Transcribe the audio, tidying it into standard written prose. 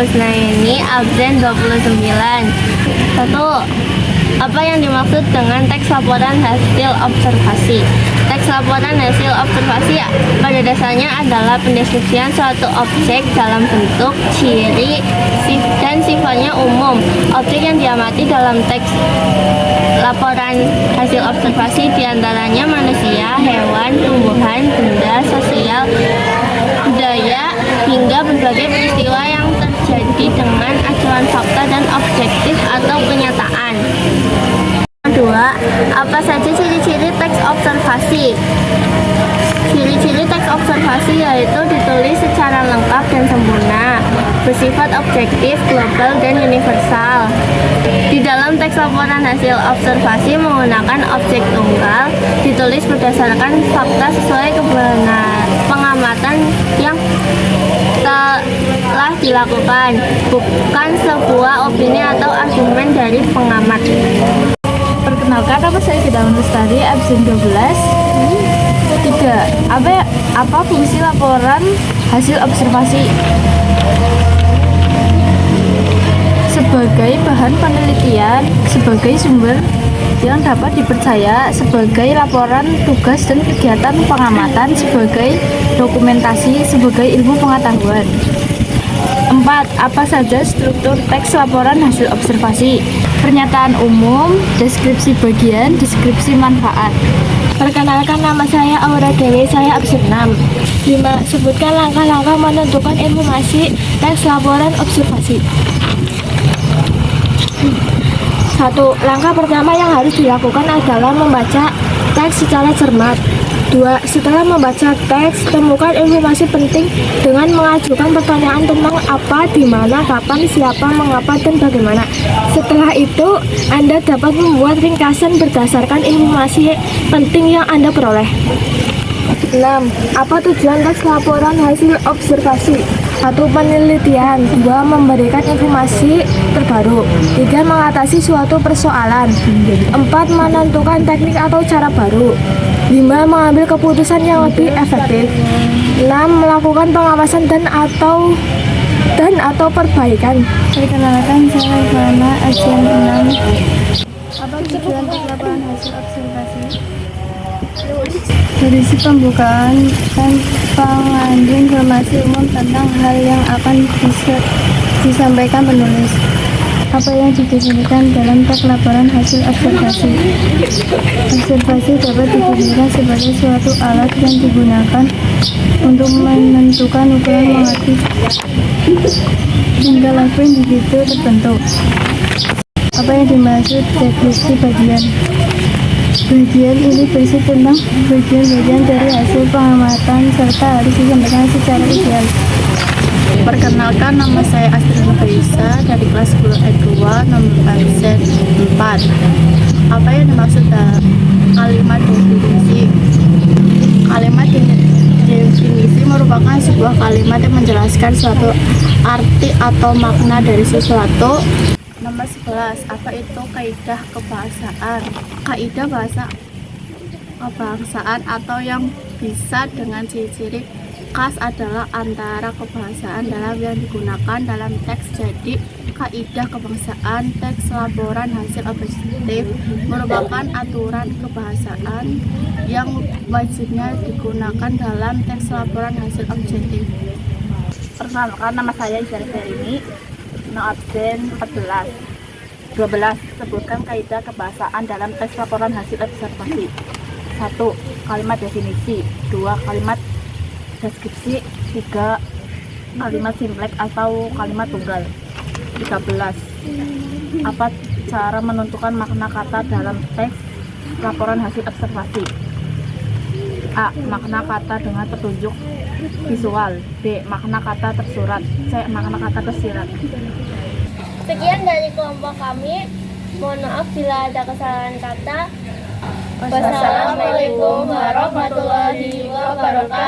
Husnaini absen 29. 1. Apa yang dimaksud dengan teks laporan hasil observasi? Teks laporan hasil observasi pada dasarnya adalah pendeskripsian suatu objek dalam bentuk, ciri, dan sifatnya umum. Objek yang diamati dalam teks laporan hasil observasi diantaranya manusia, hewan, tumbuhan, benda, sosial, budaya, hingga berbagai peristiwa yang terjadi dengan acuan fakta dan objektif atau kenyataan. 2. Apa saja ciri-ciri teks observasi? Ciri-ciri teks observasi yaitu ditulis secara lengkap dan sempurna, bersifat objektif, global, dan universal. Di dalam teks laporan hasil observasi menggunakan objek tunggal, ditulis berdasarkan fakta sesuai pengamatan yang telah dilakukan, bukan sebuah opini atau argumen dari pengamat. Perkenalkan, nama saya Firdaus Lestari, absen 12. 3. Apa fungsi laporan hasil observasi? Sebagai bahan penelitian, sebagai sumber yang dapat dipercaya, sebagai laporan tugas dan kegiatan pengamatan, sebagai dokumentasi, sebagai ilmu pengetahuan. 4. Apa saja struktur teks laporan hasil observasi? Pernyataan umum, deskripsi bagian, deskripsi manfaat. Perkenalkan, nama saya Aura Dewi, saya absen 6. 5. Sebutkan langkah-langkah menentukan informasi teks laporan observasi. 1. Langkah pertama yang harus dilakukan adalah membaca teks secara cermat. 2. Setelah membaca teks, temukan informasi penting dengan mengajukan pertanyaan tentang apa, di mana, kapan, siapa, mengapa, dan bagaimana. Setelah itu, Anda dapat membuat ringkasan berdasarkan informasi penting yang Anda peroleh. 6. Apa tujuan teks laporan hasil observasi? 1. Penelitian. 2. Memberikan informasi terbaru. 3. Mengatasi suatu persoalan. 4. Menentukan teknik atau cara baru. 5. Mengambil keputusan yang lebih efektif. 6. Melakukan pengawasan dan atau perbaikan. Perkenalkan, saya Ivana, absen 6. Apa tujuan teks laporan hasil observasi? Berisi pembukaan dan pengandung informasi umum tentang hal yang akan disampaikan penulis. Apa yang didefinisikan dalam teks laporan hasil observasi? Observasi dapat didefinisikan sebagai suatu alat yang digunakan untuk menentukan ukuran, mengerti tingkah laku individu tertentu. Apa yang dimaksud deskripsi bagian? Bagian ini berisi tentang bagian-bagian dari hasil pengamatan serta harus disampaikan secara ideal. Perkenalkan, nama saya Astrid Faisa dari kelas 10 E2 nomor absen 4. Apa yang dimaksud kalimat definisi? Kalimat definisi merupakan sebuah kalimat yang menjelaskan suatu arti atau makna dari sesuatu. Nomor 11. Apa itu kaidah kebahasaan? Kaidah bahasa kebangsaan atau yang bisa dengan ciri-ciri khas adalah antara kebahasaan dalam yang digunakan dalam teks. Jadi, kaidah kebangsaan teks laporan hasil objektif merupakan aturan kebahasaan yang wajibnya digunakan dalam teks laporan hasil objektif. Perkenalkan, nama saya Izari Ferini, absen 12. Sebutkan kaidah kebahasaan dalam teks laporan hasil observasi. 1. Kalimat definisi. 2. Kalimat deskripsi. 3. Kalimat simpleks atau kalimat tunggal. 13. Apa cara menentukan makna kata dalam teks laporan hasil observasi? A. Makna kata dengan petunjuk visual. B. Makna kata tersurat. C. Makna kata tersirat. Sekian dari kelompok kami. Mohon maaf bila ada kesalahan kata. Wassalamualaikum warahmatullahi wabarakatuh.